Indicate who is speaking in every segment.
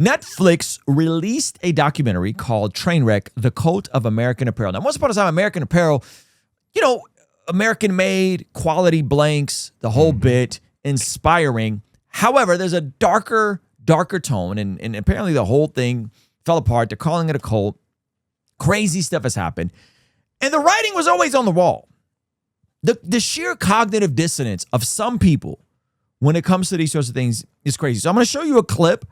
Speaker 1: Netflix released a documentary called Trainwreck, The Cult of American Apparel. Now, once upon a time, American Apparel, you know, American-made, quality blanks, the whole bit, inspiring. However, there's a darker tone, and apparently the whole thing fell apart. They're calling it a cult. Crazy stuff has happened. And the writing was always on the wall. The sheer cognitive dissonance of some people when it comes to these sorts of things is crazy. So I'm going to show you a clip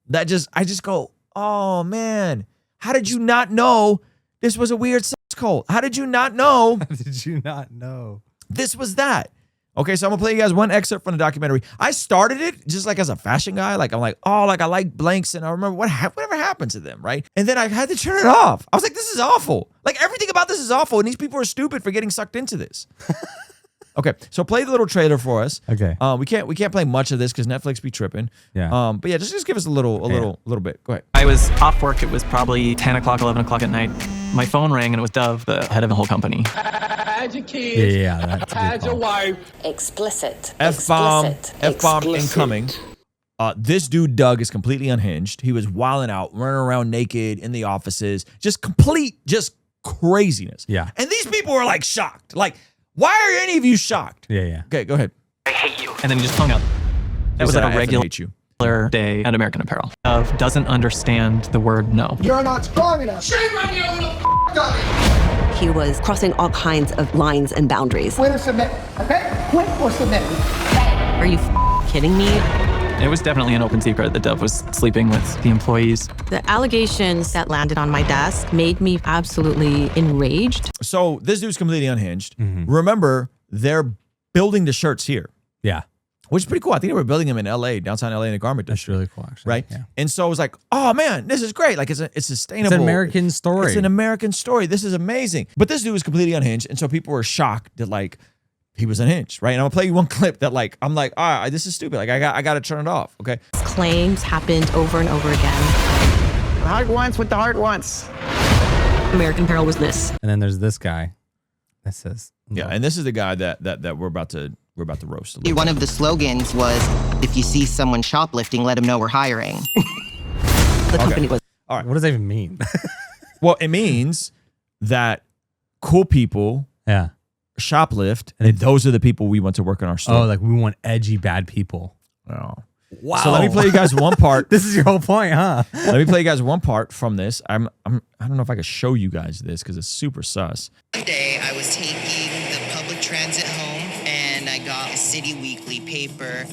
Speaker 1: that I just go, oh man, how did you not know this was a weird sex cult? How did you not know?
Speaker 2: How did you not know?
Speaker 1: This was that. Okay, so I'm gonna play you guys one excerpt from the documentary. I started it just like as a fashion guy. Like I'm like, oh, like I like blanks, and I remember whatever happened to them, right? And then I had to turn it off. I was like, this is awful. Like everything about this is awful, and these people are stupid for getting sucked into this. Okay, so play the little trailer for us.
Speaker 2: Okay.
Speaker 1: We can't play much of this because Netflix be tripping.
Speaker 2: Yeah.
Speaker 1: But yeah, just give us a little bit. Go ahead.
Speaker 3: I was off work. It was probably 10 o'clock, 11 o'clock at night. My phone rang and it was Dove, the head of the whole company.
Speaker 4: Had your kids.
Speaker 2: Yeah, that's a good
Speaker 4: had your
Speaker 2: call.
Speaker 4: wife.
Speaker 5: Explicit.
Speaker 1: F-bomb incoming. This dude, Doug, is completely unhinged. He was wilding out, running around naked in the offices. Just craziness.
Speaker 2: Yeah.
Speaker 1: And these people were like shocked. Like, why are any of you shocked?
Speaker 2: Yeah.
Speaker 1: Okay, go ahead.
Speaker 3: I hate you. And then he just hung up. That was
Speaker 1: Said,
Speaker 3: at
Speaker 1: "I
Speaker 3: a
Speaker 1: effing
Speaker 3: regular
Speaker 1: hate you."
Speaker 3: day at American Apparel. Dove doesn't understand the word no.
Speaker 4: You're not strong enough. Shame on you, little dummy.
Speaker 5: He was crossing all kinds of lines and boundaries.
Speaker 4: Quit or submit. Okay? Quit or submit.
Speaker 5: Are you kidding me?
Speaker 3: It was definitely an open secret that Dove was sleeping with the employees.
Speaker 6: The allegations that landed on my desk made me absolutely enraged.
Speaker 1: So this dude's completely unhinged. Remember, they're building the shirts here,
Speaker 2: Yeah.
Speaker 1: which is pretty cool. I think they were building them in LA, downtown LA in a garment
Speaker 2: That's
Speaker 1: district.
Speaker 2: really cool, actually.
Speaker 1: Right?
Speaker 2: Yeah.
Speaker 1: And so it was like, oh man, this is great. Like it's sustainable.
Speaker 2: It's an American story.
Speaker 1: It's an American story. This is amazing. But this dude was completely unhinged. And so people were shocked that like he was unhinged, right? And I'm gonna play you one clip that like, I'm like, all right, this is stupid. Like I got to turn it off. Okay.
Speaker 6: Claims happened over and over again.
Speaker 4: The heart wants what the heart wants.
Speaker 6: American Apparel was this.
Speaker 2: And then there's this guy that says,
Speaker 1: Yeah. And this is the guy that we're about to roast.
Speaker 7: One of the slogans was, if you see someone shoplifting, let them know we're hiring.
Speaker 5: The company was.
Speaker 1: All right.
Speaker 2: what does that even mean?
Speaker 1: Well, it means that cool people
Speaker 2: Yeah.
Speaker 1: shoplift, and those are the people we want to work in our store.
Speaker 2: Oh, like we want edgy bad people.
Speaker 1: Oh.
Speaker 2: Wow.
Speaker 1: So let me play you guys one part.
Speaker 2: This is your whole point, huh?
Speaker 1: Let me play you guys one part from this. I don't know if I can show you guys this because it's super sus.
Speaker 7: One day, I was taking the public transit home, and I got a City Weekly paper.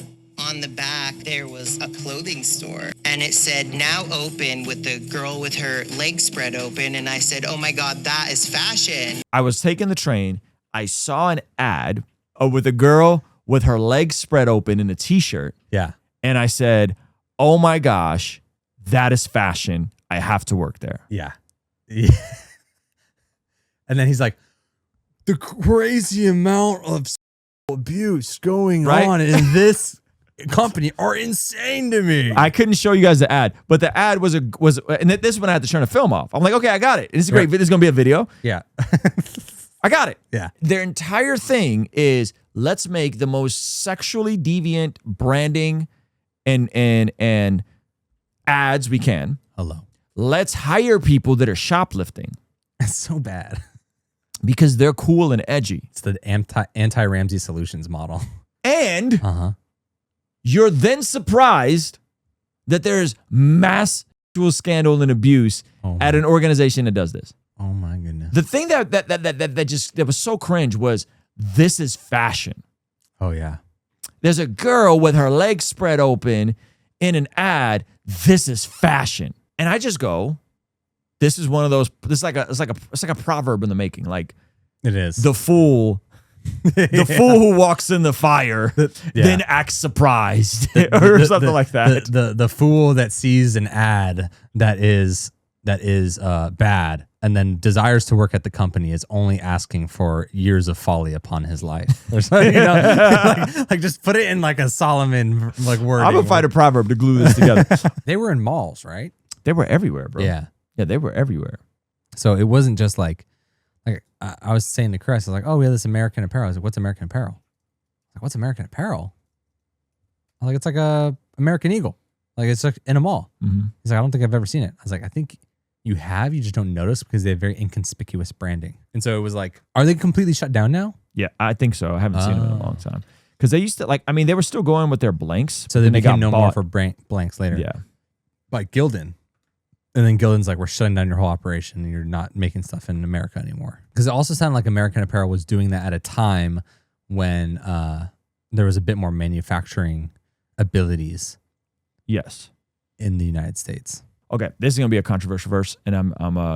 Speaker 7: On the back, there was a clothing store, and it said, now open, with the girl with her legs spread open, and I said, oh my God, that is fashion.
Speaker 1: I was taking the train. I saw an ad with a girl with her legs spread open in a t-shirt.
Speaker 2: Yeah.
Speaker 1: And I said, oh my gosh, that is fashion. I have to work there.
Speaker 2: Yeah. And then he's like, the crazy amount of abuse going
Speaker 1: Right?
Speaker 2: on in this company are insane to me.
Speaker 1: I couldn't show you guys the ad, but the ad was and this one I had to turn the film off. I'm like, okay, I got it. This is great.
Speaker 2: Right.
Speaker 1: This is going to be a video.
Speaker 2: Yeah.
Speaker 1: I got it.
Speaker 2: Yeah.
Speaker 1: Their entire thing is let's make the most sexually deviant branding and ads we can.
Speaker 2: Hello.
Speaker 1: Let's hire people that are shoplifting
Speaker 2: It's so bad.
Speaker 1: because they're cool and edgy.
Speaker 2: It's the anti-Ramsey Solutions model.
Speaker 1: And
Speaker 2: Uh-huh.
Speaker 1: you're then surprised that there's mass sexual scandal and abuse at an organization that does this.
Speaker 2: Oh my goodness.
Speaker 1: The thing that was so cringe was this is fashion.
Speaker 2: Oh yeah.
Speaker 1: There's a girl with her legs spread open in an ad. This is fashion. And I just go, this is one of those, it's like a proverb in the making. Like
Speaker 2: It is.
Speaker 1: the fool who walks in the fire then acts surprised or something like that.
Speaker 2: The fool that sees an ad that is bad and then desires to work at the company is only asking for years of folly upon his life. Or something, you know, like just put it in like a Solomon like word.
Speaker 1: I'm gonna find a proverb to glue this together.
Speaker 2: They were in malls, right?
Speaker 1: They were everywhere, bro.
Speaker 2: Yeah.
Speaker 1: Yeah, they were everywhere.
Speaker 2: So it wasn't just like I was saying to Chris, I was like, oh, we have this American Apparel. I was like, what's American Apparel? I was like, what's American Apparel? I was like, it's like a American Eagle. Like it's like in a mall.
Speaker 1: Mm-hmm.
Speaker 2: He's like, I don't think I've ever seen it. I was like, I think you have, you just don't notice because they have very inconspicuous branding. And so it was like, are they completely shut down now?
Speaker 1: Yeah, I think so. I haven't seen them in a long time. Because they used to, like, I mean, they were still going with their blanks.
Speaker 2: So they became no more
Speaker 1: bought.
Speaker 2: for blanks later.
Speaker 1: Yeah.
Speaker 2: Like Gildan. And then Gildan's like, we're shutting down your whole operation and you're not making stuff in America anymore. Because it also sounded like American Apparel was doing that at a time when there was a bit more manufacturing abilities.
Speaker 1: Yes.
Speaker 2: In the United States.
Speaker 1: Okay, this is going to be a controversial verse, and I'm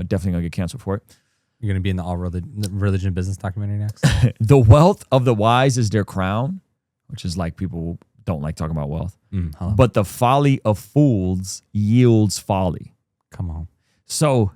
Speaker 1: definitely going to get canceled for it.
Speaker 2: You're going to be in the all religion business documentary next?
Speaker 1: The wealth of the wise is their crown, which is like people don't like talking about wealth. But the folly of fools yields folly.
Speaker 2: Come on.
Speaker 1: So,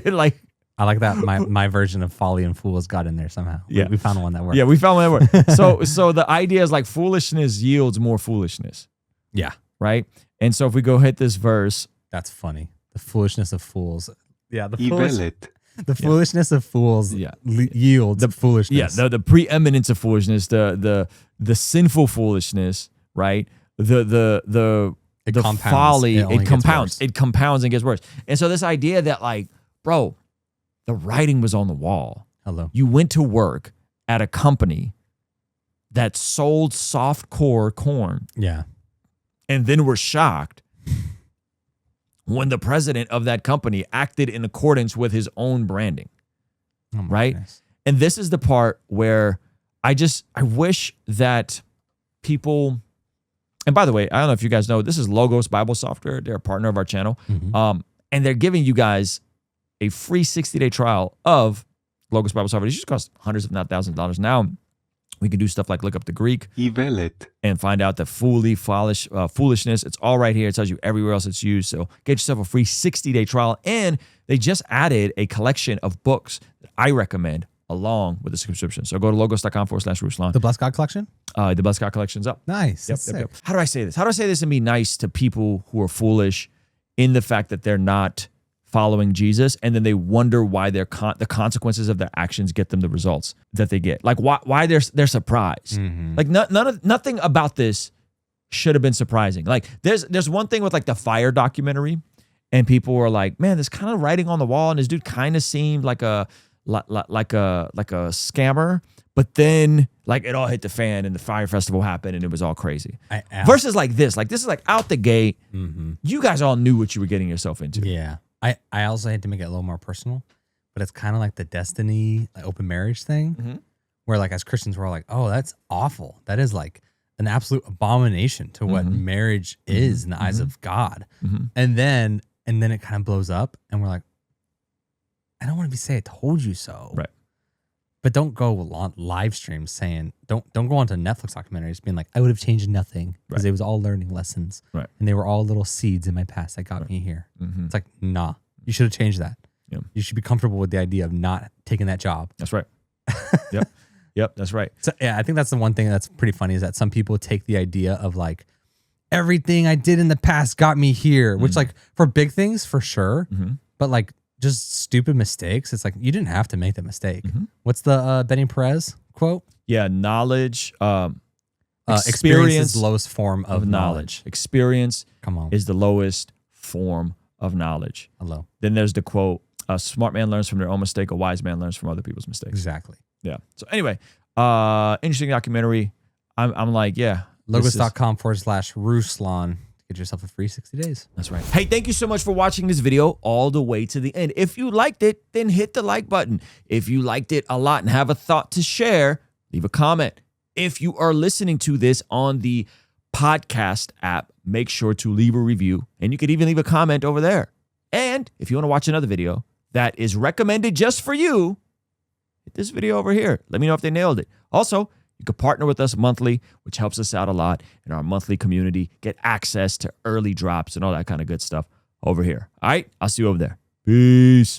Speaker 1: like...
Speaker 2: I like that my version of folly and fools got in there somehow.
Speaker 1: Yeah.
Speaker 2: We found one that worked.
Speaker 1: Yeah, we found one that worked. So the idea is like foolishness yields more foolishness.
Speaker 2: Yeah.
Speaker 1: Right? And so if we go hit this verse...
Speaker 2: That's funny. The foolishness of fools. Yeah, the
Speaker 8: foolishness
Speaker 2: of fools yields foolishness.
Speaker 1: Yeah, the preeminence of foolishness, the sinful foolishness, right? The folly, it compounds and gets worse. And so this idea that like, bro, the writing was on the wall.
Speaker 2: Hello.
Speaker 1: You went to work at a company that sold soft core corn.
Speaker 2: Yeah.
Speaker 1: And then were shocked when the president of that company acted in accordance with his own branding, right?
Speaker 2: Goodness.
Speaker 1: And this is the part where I wish that people, and by the way, I don't know if you guys know, this is Logos Bible Software. They're a partner of our channel. And they're giving you guys a free 60-day trial of Logos Bible Software. It just costs hundreds, if not thousands of dollars. Now, we can do stuff like look up the Greek and find out the foolishness. It's all right here. It tells you everywhere else it's used. So get yourself a free 60-day trial. And they just added a collection of books that I recommend along with the subscription. So go to logos.com/Ruslan.
Speaker 2: The Blessed God Collection?
Speaker 1: The Blessed God Collection's up.
Speaker 2: Nice. Yep.
Speaker 1: How do I say this? How do I say this and be nice to people who are foolish in the fact that they're not following Jesus, and then they wonder why the consequences of their actions get them the results that they get. Like why they're surprised. Like nothing about this should have been surprising. Like there's one thing with like the Fire documentary, and people were like, man, there's kind of writing on the wall, and this dude kind of seemed like a scammer. But then like it all hit the fan, and the Fire Festival happened, and it was all crazy. Versus like this is like out the gate. You guys all knew what you were getting yourself into.
Speaker 2: Yeah. I also had to make it a little more personal, but it's kind of like the Destiny open marriage thing, where like as Christians we're all like, oh, that's awful. That is like an absolute abomination to what marriage is in the eyes of God. And then it kind of blows up, and we're like, I don't want to say I told you so,
Speaker 1: right?
Speaker 2: But don't go on live streams saying don't go onto Netflix documentaries being like, I would have changed nothing because it was all learning lessons,
Speaker 1: right? And
Speaker 2: they were all little seeds in my past that got me here. It's like, nah, you should have changed that.
Speaker 1: Yeah.
Speaker 2: You should be comfortable with the idea of not taking that job.
Speaker 1: That's right. Yep, that's right.
Speaker 2: So yeah, I think that's the one thing that's pretty funny is that some people take the idea of like everything I did in the past got me here, which like for big things for sure, but like just stupid mistakes. It's like you didn't have to make the mistake. What's the Benny Perez quote?
Speaker 1: Yeah, knowledge.
Speaker 2: Experience is the lowest form of knowledge.
Speaker 1: Experience,
Speaker 2: come on,
Speaker 1: is the lowest form of knowledge.
Speaker 2: Hello.
Speaker 1: Then there's the quote: "A smart man learns from their own mistake. A wise man learns from other people's mistakes."
Speaker 2: Exactly.
Speaker 1: Yeah. So anyway, interesting documentary. I'm like, yeah.
Speaker 2: Logos.com/Ruslan. Get yourself a free 60 days.
Speaker 1: That's right. Hey, thank you so much for watching this video all the way to the end. If you liked it, then hit the like button. If you liked it a lot and have a thought to share, leave a comment. If you are listening to this on the podcast app, make sure to leave a review, and you could even leave a comment over there. And if you want to watch another video that is recommended just for you, hit this video over here. Let me know if they nailed it. Also, you can partner with us monthly, which helps us out a lot in our monthly community, get access to early drops and all that kind of good stuff over here. All right, I'll see you over there. Peace.